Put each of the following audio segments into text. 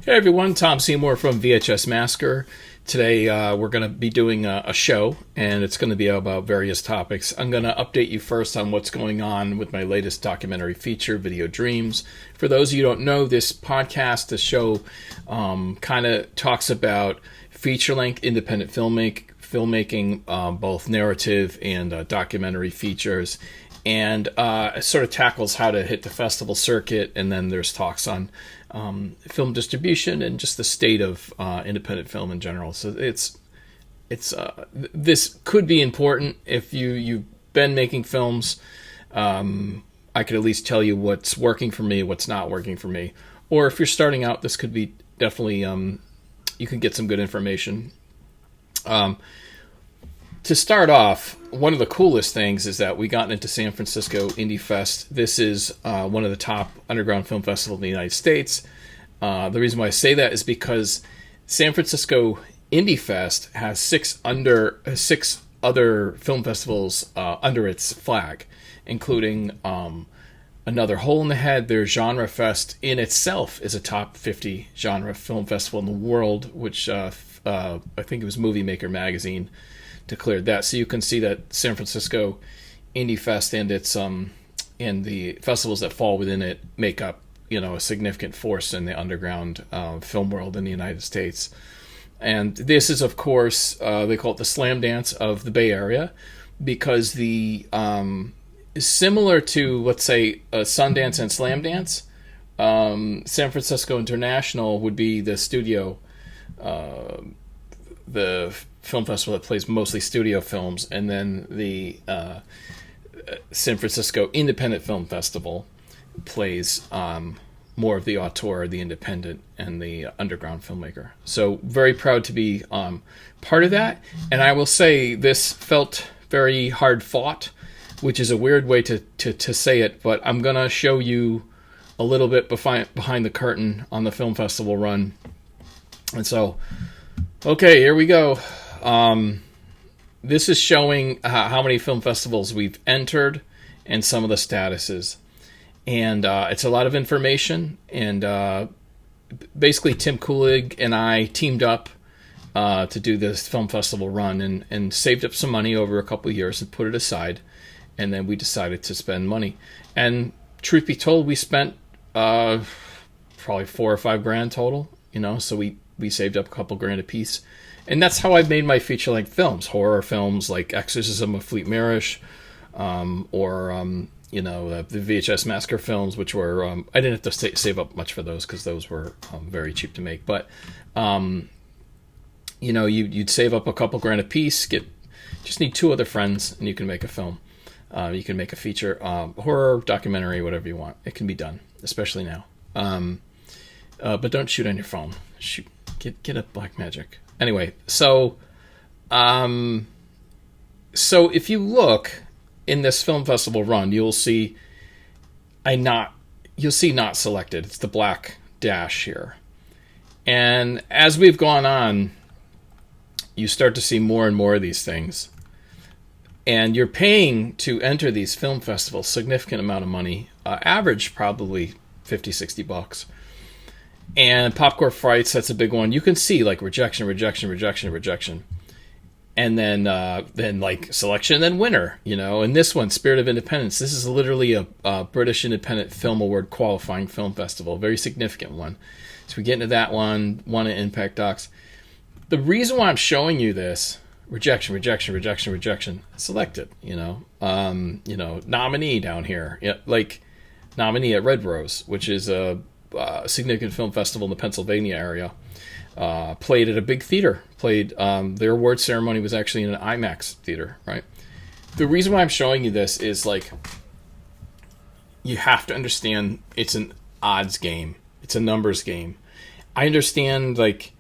Hey everyone, Tom Seymour from VHS Masker. Today we're going to be doing a show, and it's going to be about various topics. I'm going to update you first on what's going on with my latest documentary feature, Video Dreams. For those of you who don't know, this podcast, the show, kind of talks about feature-length independent filmmaking, both narrative and documentary features, and sort of tackles how to hit the festival circuit, and then there's talks on film distribution and just the state of independent film in general. So it's this could be important if you've been making films. I could at least tell you what's working for me, what's not working for me. Or if you're starting out, this could be definitely you can get some good information. To start off, one of the coolest things is that we got into San Francisco IndieFest. This is one of the top underground film festivals in the United States. The reason why I say that is because San Francisco IndieFest has six other film festivals under its flag, including another Hole in the Head. Their Genre Fest in itself is a top 50 genre film festival in the world, which I think it was Movie Maker magazine declared that. So you can see that San Francisco Indie Fest and its and the festivals that fall within it make up, a significant force in the underground film world in the United States. And this is, of course, they call it the Slam Dance of the Bay Area, because the similar to, let's say, Sundance and Slam Dance, San Francisco International would be the studio, the film festival that plays mostly studio films, and then the San Francisco Independent Film Festival plays more of the auteur, the independent, and the underground filmmaker. So very proud to be part of that. And I will say this felt very hard fought, which is a weird way to say it, but I'm going to show you a little bit behind the curtain on the film festival run. And so, okay, here we go. This is showing how many film festivals we've entered and some of the statuses. And it's a lot of information. And basically, Tim Coolig and I teamed up to do this film festival run and saved up some money over a couple of years and put it aside. And then we decided to spend money. And truth be told, we spent probably $4,000 or $5,000 total. So we saved up a couple grand a piece. And that's how I made my feature-length films, horror films like Exorcism of Fleet Marish, or the VHS Masker films, which were I didn't have to save up much for those because those were very cheap to make. But you'd save up a couple grand a piece, just need two other friends, and you can make a film. You can make a feature, horror, documentary, whatever you want. It can be done, especially now. But don't shoot on your phone. Get a Blackmagic. Anyway, so if you look in this film festival run, you'll see not selected. It's the black dash here. And as we've gone on, you start to see more and more of these things. And you're paying to enter these film festivals significant amount of money, average probably $50-$60. And Popcorn Frights, that's a big one. You can see like rejection, and then like selection, then winner. And this one, Spirit of Independence. This is literally a British Independent Film Award qualifying film festival, very significant one. So we get into that one at Impact Docs. The reason why I'm showing you this, rejection, selected. Nominee down here, like nominee at Red Rose, which is a significant film festival in the Pennsylvania area. Played at a big theater. Their award ceremony was actually in an IMAX theater, right? The reason why I'm showing you this is like you have to understand it's an odds game. It's a numbers game. I understand like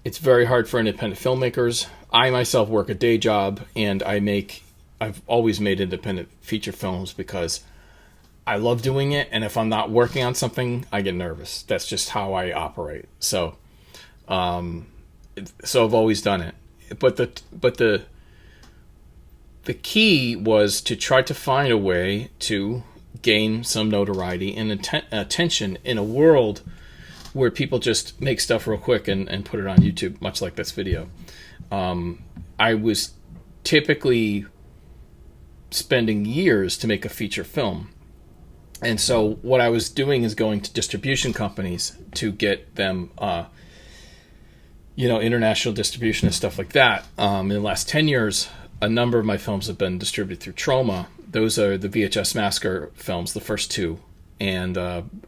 it's very hard for independent filmmakers. I myself work a day job, and I've always made independent feature films because I love doing it, and if I'm not working on something, I get nervous. That's just how I operate. So I've always done it. But the key was to try to find a way to gain some notoriety and attention in a world where people just make stuff real quick and put it on YouTube, much like this video. I was typically spending years to make a feature film. And so what I was doing is going to distribution companies to get them, international distribution and stuff like that. In the last 10 years, a number of my films have been distributed through Troma. Those are the VHS Massacre films, the first two. And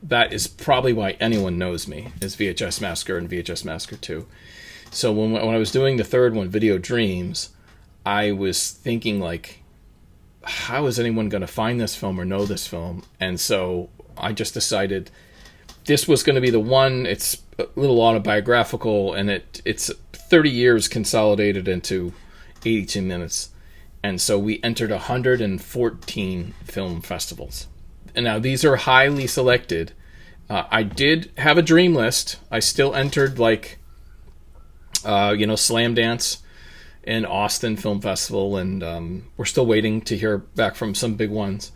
that is probably why anyone knows me, is VHS Massacre and VHS Massacre 2. So when I was doing the third one, Video Dreams, I was thinking, like, how is anyone going to find this film or know this film? And so I just decided this was going to be the one. It's a little autobiographical, and it's 30 years consolidated into 82 minutes. And so we entered 114 film festivals. And now these are highly selected. I did have a dream list. I still entered, like, Slam Dance and Austin Film Festival, and we're still waiting to hear back from some big ones.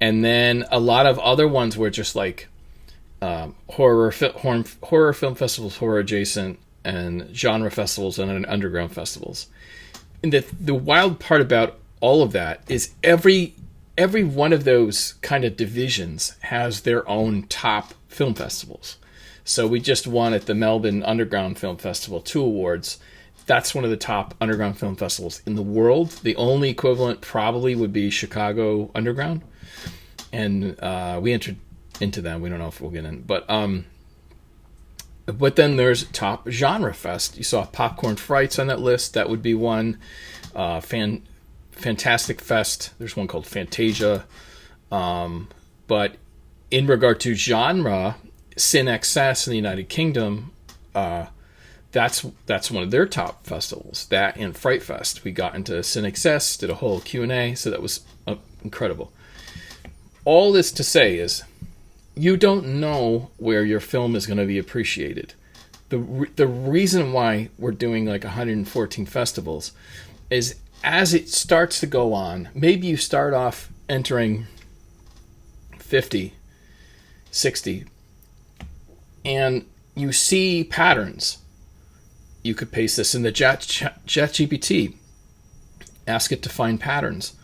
And then a lot of other ones were just like horror film festivals, horror adjacent, and genre festivals and underground festivals. And the wild part about all of that is every one of those kind of divisions has their own top film festivals. So we just won at the Melbourne Underground Film Festival 2 awards. That's one of the top underground film festivals in the world. The only equivalent probably would be Chicago Underground. And we entered into them. We don't know if we'll get in. But then there's Top Genre Fest. You saw Popcorn Frights on that list. That would be one. Fantastic Fest. There's one called Fantasia. But in regard to genre, Sin XS in the United Kingdom, that's one of their top festivals. That and Fright Fest. We got into Sin XS, did a whole Q&A, so that was incredible. All this to say is, you don't know where your film is going to be appreciated. The reason why we're doing like 114 festivals is as it starts to go on, maybe you start off entering 50, 60, and you see patterns. You could paste this in the ChatGPT. Ask it to find patterns.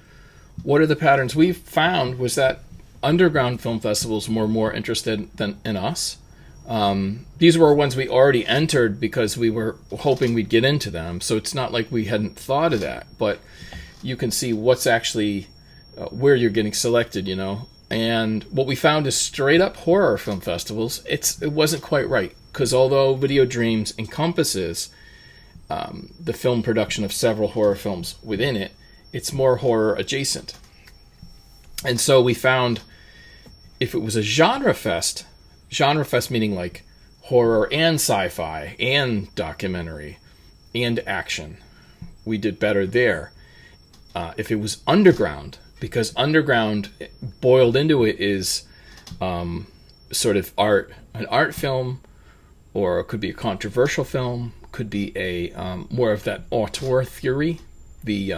What are the patterns we found was that underground film festivals were more interested than in us. These were ones we already entered because we were hoping we'd get into them. So it's not like we hadn't thought of that, but you can see what's actually where you're getting selected, And what we found is straight up horror film festivals. It wasn't quite right, because although Video Dreams encompasses the film production of several horror films within it, it's more horror adjacent. And so we found if it was a genre fest meaning like horror and sci-fi and documentary and action, we did better there. If it was underground, because underground boiled into it is sort of an art film, or it could be a controversial film, could be a more of that auteur theory, the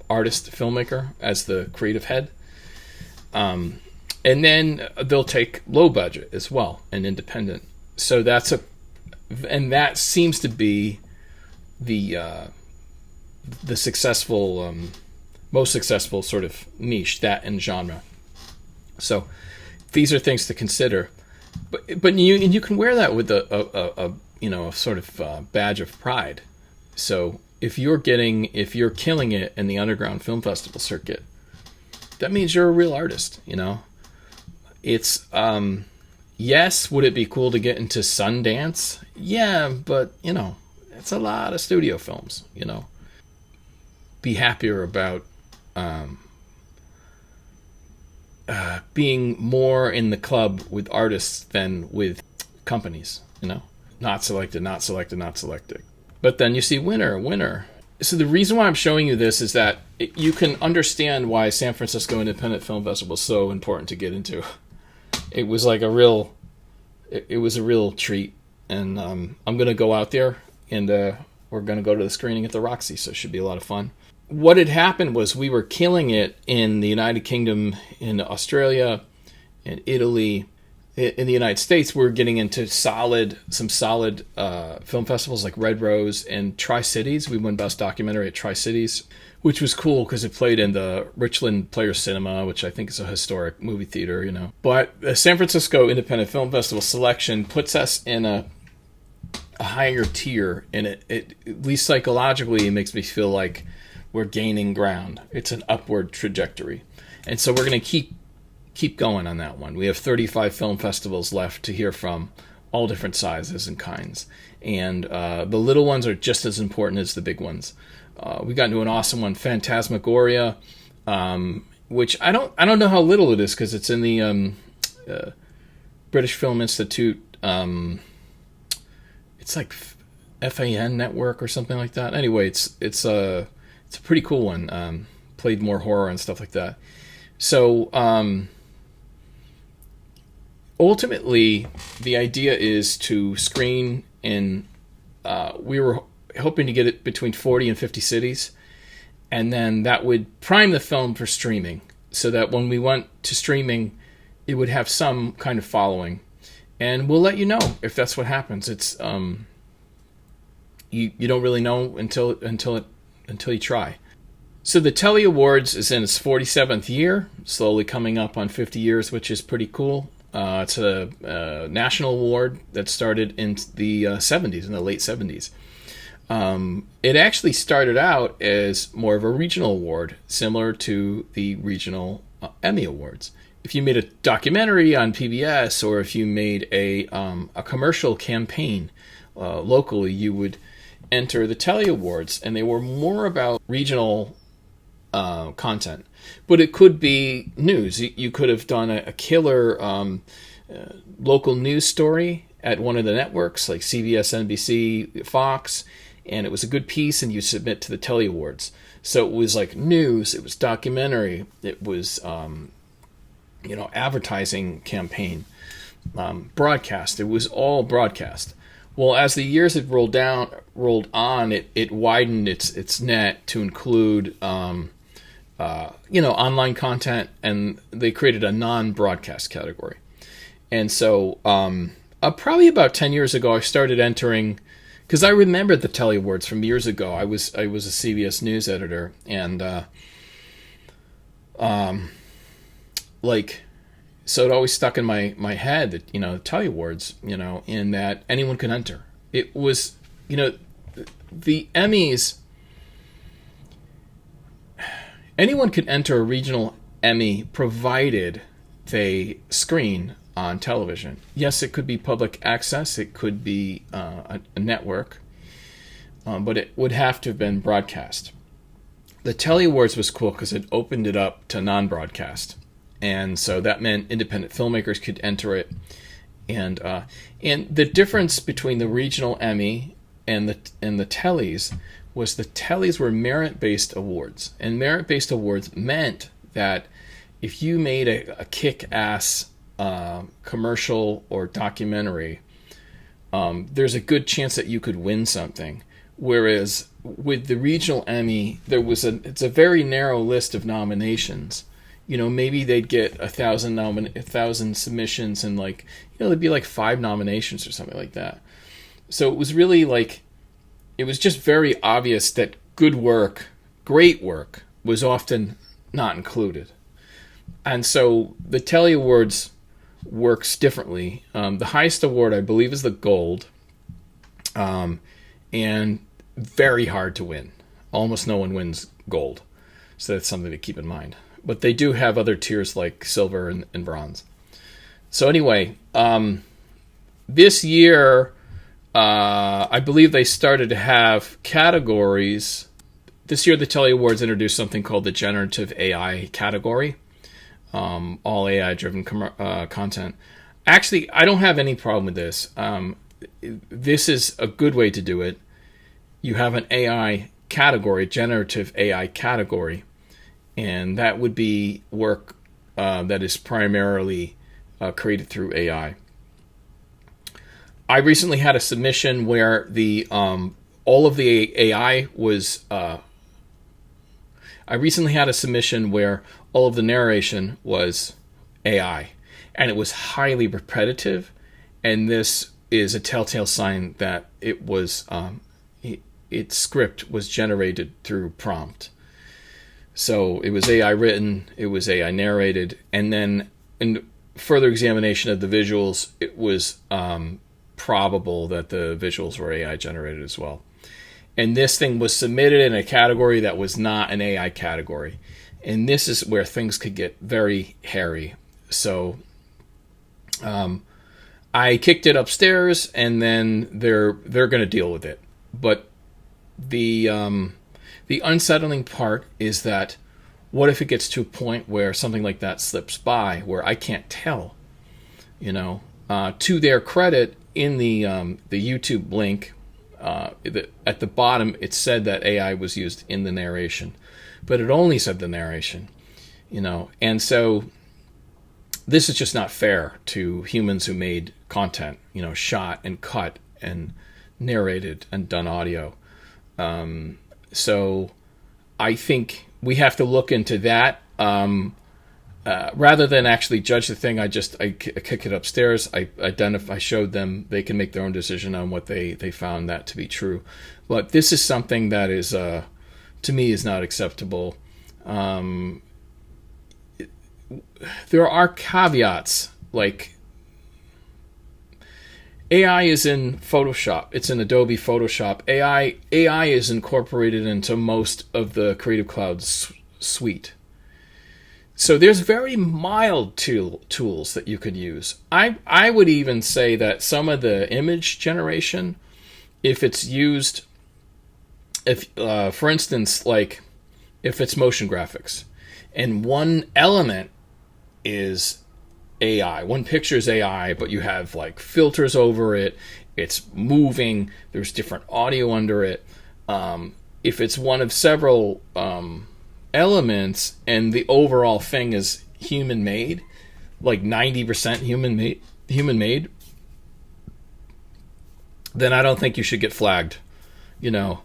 artist filmmaker as the creative head. And then they'll take low budget as well and independent. So that seems to be the successful, most successful sort of niche, that and genre. So these are things to consider, but you can wear that with a sort of badge of pride. So if you're killing it in the underground film festival circuit, that means you're a real artist. It's yes, would it be cool to get into Sundance? Yeah, but it's a lot of studio films. Be happier about being more in the club with artists than with companies. Not selected, not selected, not selected. But then you see winner. So the reason why I'm showing you this is that you can understand why San Francisco Independent Film Festival is so important to get into. It was like a real treat, and I'm going to go out there, and we're going to go to the screening at the Roxy, so it should be a lot of fun. What had happened was we were killing it in the United Kingdom, in Australia, in Italy, in the United States, we're getting into some solid film festivals like Red Rose and Tri-Cities. We won Best Documentary at Tri-Cities, which was cool because it played in the Richland Players Cinema, which I think is a historic movie theater, you know. But the San Francisco Independent Film Festival selection puts us in a higher tier, and it at least psychologically, it makes me feel like we're gaining ground. It's an upward trajectory. And so we're going to keep going on that one. We have 35 film festivals left to hear from, all different sizes and kinds. And the little ones are just as important as the big ones. We got into an awesome one, Phantasmagoria, which I don't know how little it is because it's in the British Film Institute. It's like FAN network or something like that. Anyway, it's a pretty cool one. Played more horror and stuff like that. So ultimately, the idea is to screen in. We were hoping to get it between 40 and 50 cities, and then that would prime the film for streaming, so that when we went to streaming, it would have some kind of following. And we'll let you know if that's what happens. It's you don't really know until you try. So the Telly Awards is in its 47th year, slowly coming up on 50 years, which is pretty cool. It's a national award that started in the 70s, in the late 70s. It actually started out as more of a regional award, similar to the regional Emmy Awards. If you made a documentary on PBS, or if you made a commercial campaign locally, you would enter the Telly Awards, and they were more about regional content. But it could be news. You could have done a killer local news story at one of the networks, like CBS, NBC, Fox, and it was a good piece, and you submit to the Telly Awards. So it was like news, it was documentary, it was advertising campaign, broadcast. It was all broadcast. Well, as the years had rolled on, it widened its net to include online content, and they created a non-broadcast category. And so probably about 10 years ago, I started entering, because I remembered the Telly Awards from years ago. I was a CBS News editor, and so it always stuck in my head that, the Telly Awards, in that anyone could enter. It was, the Emmys, anyone could enter a regional Emmy provided they screen on television. Yes, it could be public access, it could be a network, but it would have to have been broadcast. The Telly Awards was cool because it opened it up to non-broadcast. And so that meant independent filmmakers could enter it. And the difference between the regional Emmy and the Tellys was the Tellys were merit-based awards. And merit-based awards meant that if you made a kick-ass commercial or documentary, there's a good chance that you could win something. Whereas with the regional Emmy, it's a very narrow list of nominations. Maybe they'd get 1,000 submissions, and there'd be 5 nominations or something like that. So it was really it was just very obvious that good work, great work, was often not included. And so the Telly Awards works differently. The highest award, I believe, is the gold, and very hard to win. Almost no one wins gold. So that's something to keep in mind. But they do have other tiers like silver and bronze. So anyway, this year, I believe they started to have categories. This year, the Telly Awards introduced something called the Generative AI category. All AI-driven content. Actually, I don't have any problem with this. This is a good way to do it. You have an AI category, generative AI category, and that would be work that is primarily created through AI. I recently had a submission where all of the AI was. I recently had a submission where all of the narration was AI, and it was highly repetitive. And this is a telltale sign that it was its script was generated through prompt. So it was AI written, it was AI narrated, and then in further examination of the visuals, it was probable that the visuals were AI generated as well. And this thing was submitted in a category that was not an AI category. And this is where things could get very hairy. So I kicked it upstairs, and then they're going to deal with it. But the unsettling part is that what if it gets to a point where something like that slips by, where I can't tell? To their credit, in the YouTube link, at the bottom, it said that AI was used in the narration, but it only said the narration, and so this is just not fair to humans who made content, shot and cut and narrated and done audio. So I think we have to look into that. Rather than actually judge the thing, I kick it upstairs. I showed them, they can make their own decision on what they found that to be true. But this is something that is, to me, is not acceptable. There are caveats, like AI is in Photoshop. It's in Adobe Photoshop. AI is incorporated into most of the Creative Cloud suite. So there's very mild tools that you could use. I would even say that some of the image generation, if it's used, for instance, like if it's motion graphics, and one element is AI, one picture is AI, but you have like filters over it, it's moving, there's different audio under it. If it's one of several elements and the overall thing is human made, like 90% human made, then I don't think you should get flagged. You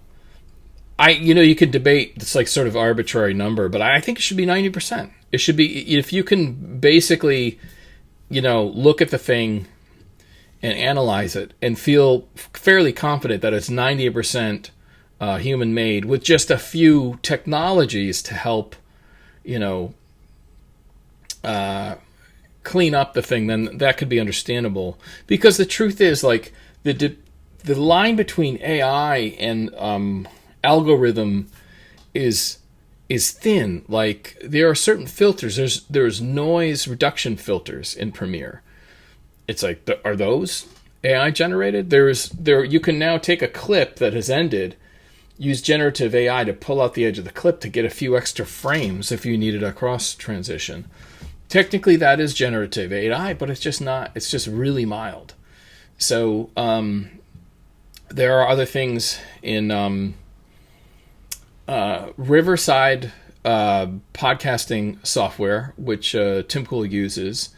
could debate, it's like sort of arbitrary number, but I think it should be 90%. It should be, if you can basically, look at the thing and analyze it and feel fairly confident that it's 90% human made with just a few technologies to help, clean up the thing, then that could be understandable. Because the truth is, like, the line between AI and algorithm is thin. Like, there are certain filters. There's noise reduction filters in Premiere. It's like, are those AI generated? You can now take a clip that has ended, use generative AI to pull out the edge of the clip to get a few extra frames if you needed a cross transition. Technically, that is generative AI, but it's just not. It's just really mild. So there are other things in Riverside podcasting software, which Tim Pool uses,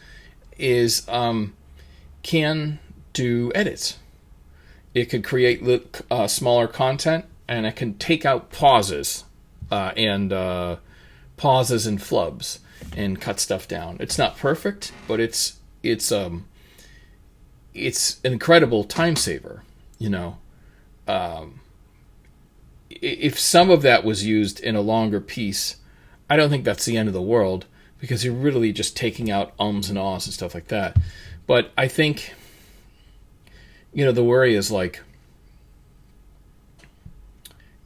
can do edits. It could create smaller content, and it can take out pauses and flubs and cut stuff down. It's not perfect, but it's an incredible time saver. If some of that was used in a longer piece, I don't think that's the end of the world, because you're really just taking out ums and ahs and stuff like that. But I think, the worry is like,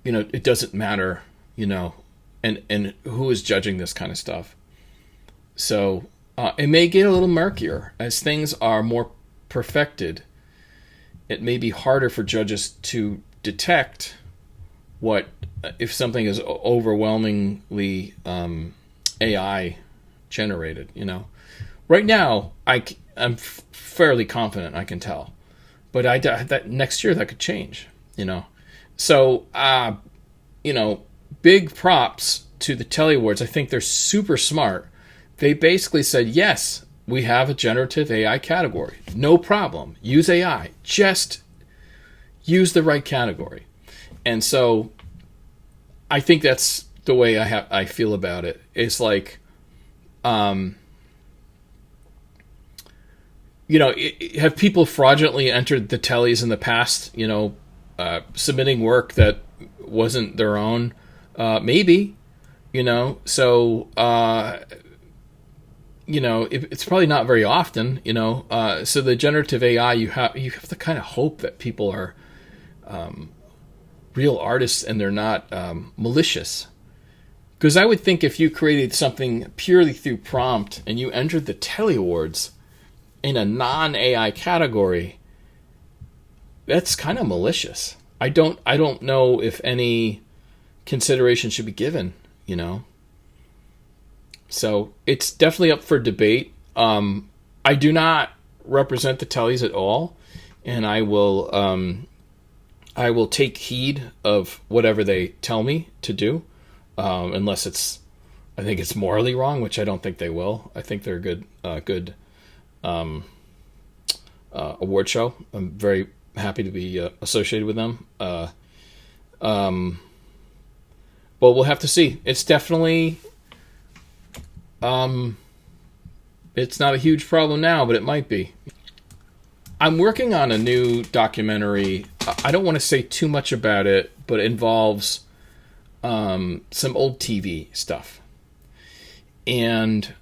it doesn't matter, and who is judging this kind of stuff. So it may get a little murkier as things are more perfected. It may be harder for judges to detect if something is overwhelmingly AI generated. Right now I'm fairly confident I can tell, but that next year that could change. So big props to the Telly Awards. I think they're super smart. They basically said, yes, we have a generative AI category. No problem. Use AI. Just use the right category. And so I think that's the way I feel about it. It's like, have people fraudulently entered the tellies in the past, submitting work that wasn't their own? Maybe, so, it's probably not very often, so the generative AI, you have to kind of hope that people are real artists and they're not malicious. Because I would think if you created something purely through prompt and you entered the Telly Awards in a non-AI category, that's kind of malicious. I don't know if any consideration should be given, So it's definitely up for debate. I do not represent the Tellys at all, and I will take heed of whatever they tell me to do, unless I think it's morally wrong, which I don't think they will. I think they're a good award show. I'm very happy to be associated with them. But we'll have to see. It's definitely, it's not a huge problem now, but it might be. I'm working on a new documentary. I don't want to say too much about it, but it involves some old TV stuff. And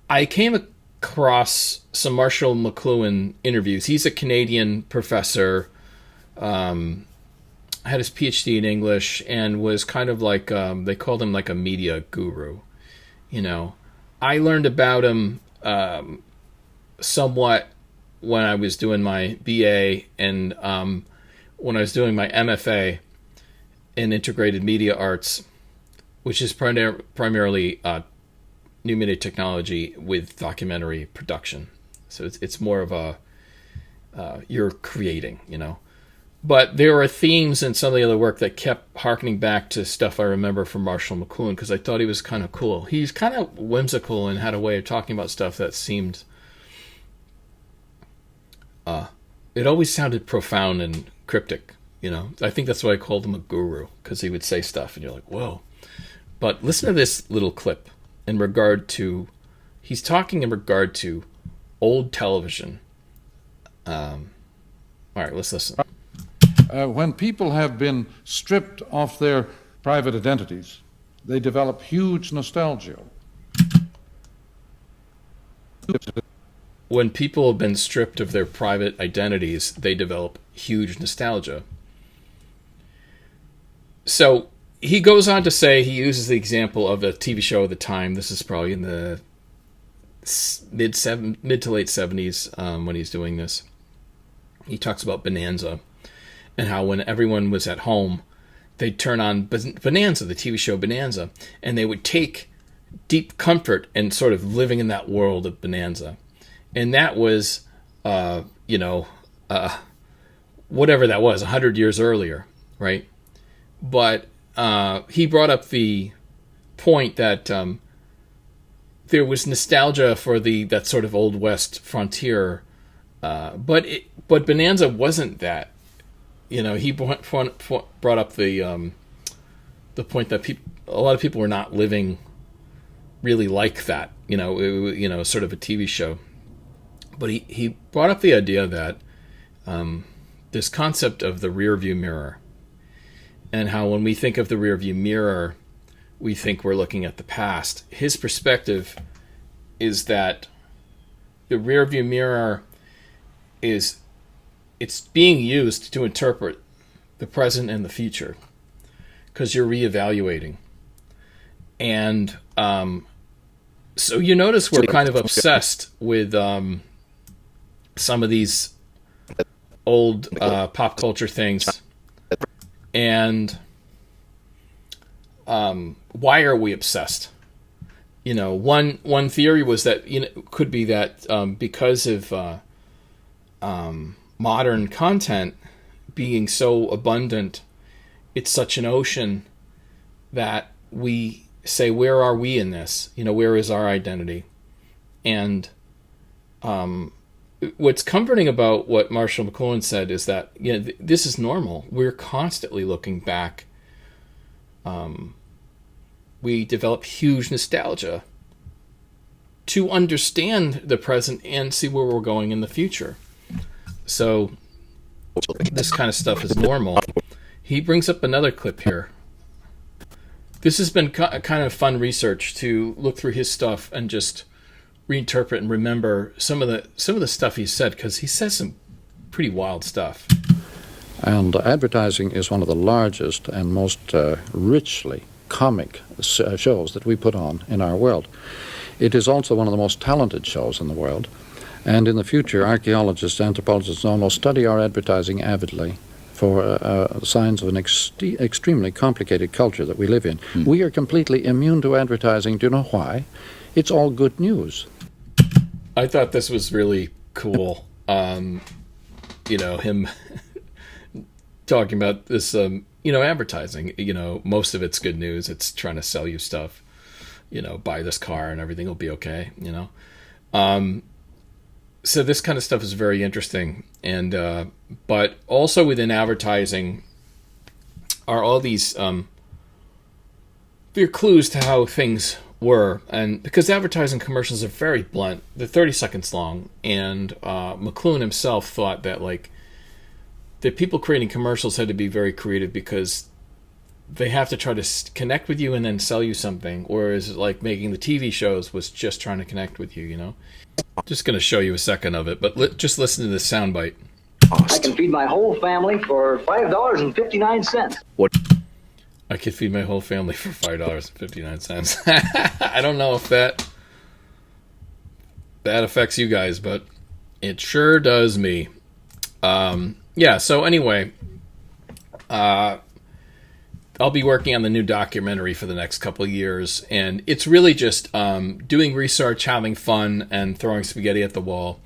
I came across some Marshall McLuhan interviews. He's a Canadian professor, had his PhD in English, and was kind of like, they called him like a media guru. I learned about him somewhat when I was doing my BA and when I was doing my MFA in integrated media arts, which is primarily new media technology with documentary production. So it's more of a you're creating, But there were themes in some of the other work that kept harkening back to stuff I remember from Marshall McLuhan, because I thought he was kind of cool. He's kind of whimsical and had a way of talking about stuff that seemed... it always sounded profound and cryptic, I think that's why I called him a guru, because he would say stuff and you're like, whoa. But listen to this little clip in regard to... He's talking in regard to old television. All right, let's listen. When people have been stripped of their private identities, they develop huge nostalgia. When people have been stripped of their private identities, they develop huge nostalgia. So he goes on to say, he uses the example of a TV show of the time. This is probably in the mid to late 70s when he's doing this. He talks about Bonanza and how when everyone was at home, they'd turn on Bonanza, the TV show Bonanza, and they would take deep comfort in sort of living in that world of Bonanza. And that was, whatever that was, 100 years earlier, right? But he brought up the point that there was nostalgia for that sort of Old West frontier, but Bonanza wasn't that. He brought up the point that a lot of people were not living really like that, sort of a TV show. But he brought up the idea that this concept of the rearview mirror, and how when we think of the rearview mirror, we think we're looking at the past. His perspective is that the rearview mirror it's being used to interpret the present and the future, because you're reevaluating. And so you notice we're kind of obsessed with some of these old pop culture things. And why are we obsessed? One theory was that could be that because of modern content being so abundant, it's such an ocean that we say, where are we in this? Where is our identity? And what's comforting about what Marshall McLuhan said is that this is normal. We're constantly looking back. We develop huge nostalgia to understand the present and see where we're going in the future. So this kind of stuff is normal. He brings up another clip here. This has been kind of fun research to look through his stuff and just reinterpret and remember some of the stuff he said, because he says some pretty wild stuff. And advertising is one of the largest and most richly comic shows that we put on in our world. It is also one of the most talented shows in the world. And in the future, archaeologists, anthropologists, and all will study our advertising avidly for signs of an extremely complicated culture that we live in. We are completely immune to advertising. Do you know why? It's all good news. I thought this was really cool. Him talking about this, advertising. Most of it's good news. It's trying to sell you stuff. Buy this car and everything will be okay. So this kind of stuff is very interesting, and but also within advertising are all these they're clues to how things were, and because advertising commercials are very blunt, they're 30 seconds long, and McLuhan himself thought that the people creating commercials had to be very creative because they have to try to connect with you and then sell you something, whereas making the TV shows was just trying to connect with you. Just going to show you a second of it, but just listen to this soundbite. I can feed my whole family for $5.59. What? I could feed my whole family for $5.59. I don't know if that affects you guys, but it sure does me. So anyway, I'll be working on the new documentary for the next couple of years, and it's really just doing research, having fun, and throwing spaghetti at the wall,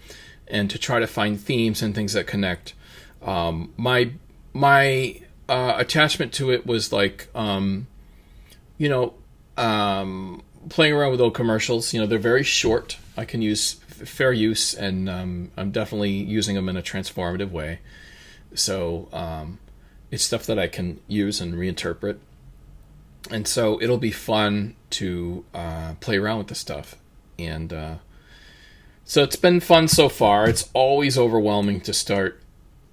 and to try to find themes and things that connect. My attachment to it was playing around with old commercials. They're very short. I can use fair use, and I'm definitely using them in a transformative way. So it's stuff that I can use and reinterpret. And so it'll be fun to play around with this stuff. And so it's been fun so far. It's always overwhelming to start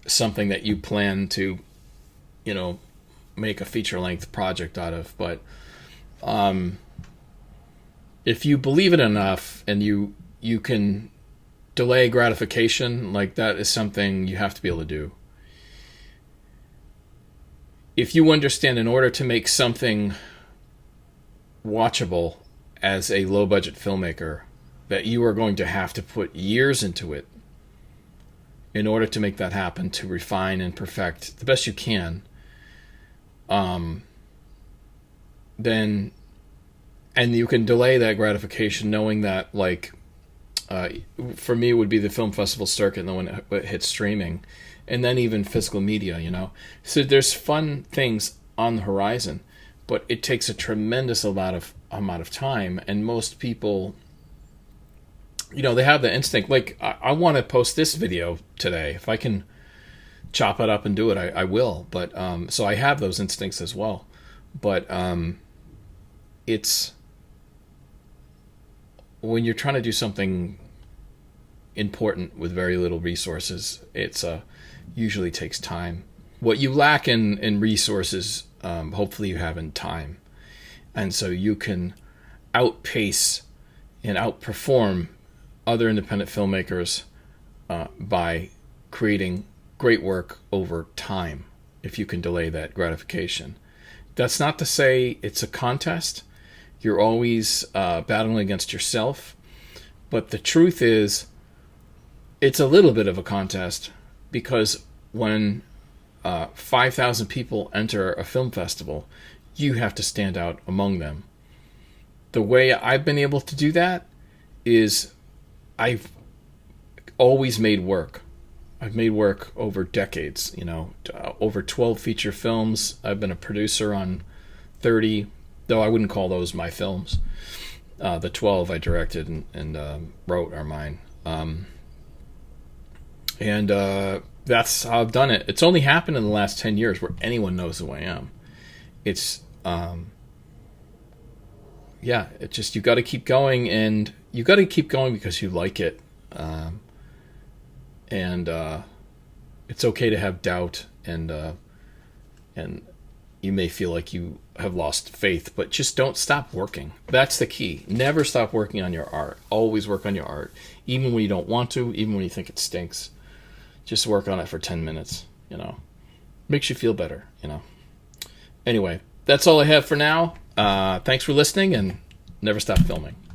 something that you plan to, make a feature-length project out of. But if you believe it enough and you can delay gratification, that is something you have to be able to do. If you understand, in order to make something watchable as a low-budget filmmaker, that you are going to have to put years into it in order to make that happen, to refine and perfect the best you can, then, and you can delay that gratification knowing that, for me, it would be the film festival circuit, and then when it hits streaming, and then even physical media, So there's fun things on the horizon, but it takes a tremendous amount of time, and most people, they have the instinct, I want to post this video today. If I can chop it up and do it, I will. But so I have those instincts as well. But it's when you're trying to do something important with very little resources, it's usually takes time. What you lack in resources, hopefully you have in time. And so you can outpace and outperform other independent filmmakers by creating great work over time, if you can delay that gratification. That's not to say it's a contest. You're always battling against yourself. But the truth is, it's a little bit of a contest, because when 5,000 people enter a film festival, you have to stand out among them. The way I've been able to do that is I've always made work. I've made work over decades, over 12 feature films. I've been a producer on 30, though I wouldn't call those my films. The 12 I directed and wrote are mine. And that's how I've done it. It's only happened in the last 10 years where anyone knows who I am. It's yeah, it just, you got to keep going, and you got to keep going because you like it. And it's okay to have doubt, and you may feel like you have lost faith, but just don't stop working. That's the key. Never stop working on your art. Always work on your art, even when you don't want to, even when you think it stinks. Just work on it for 10 minutes, Makes you feel better, Anyway, that's all I have for now. Thanks for listening, and never stop filming.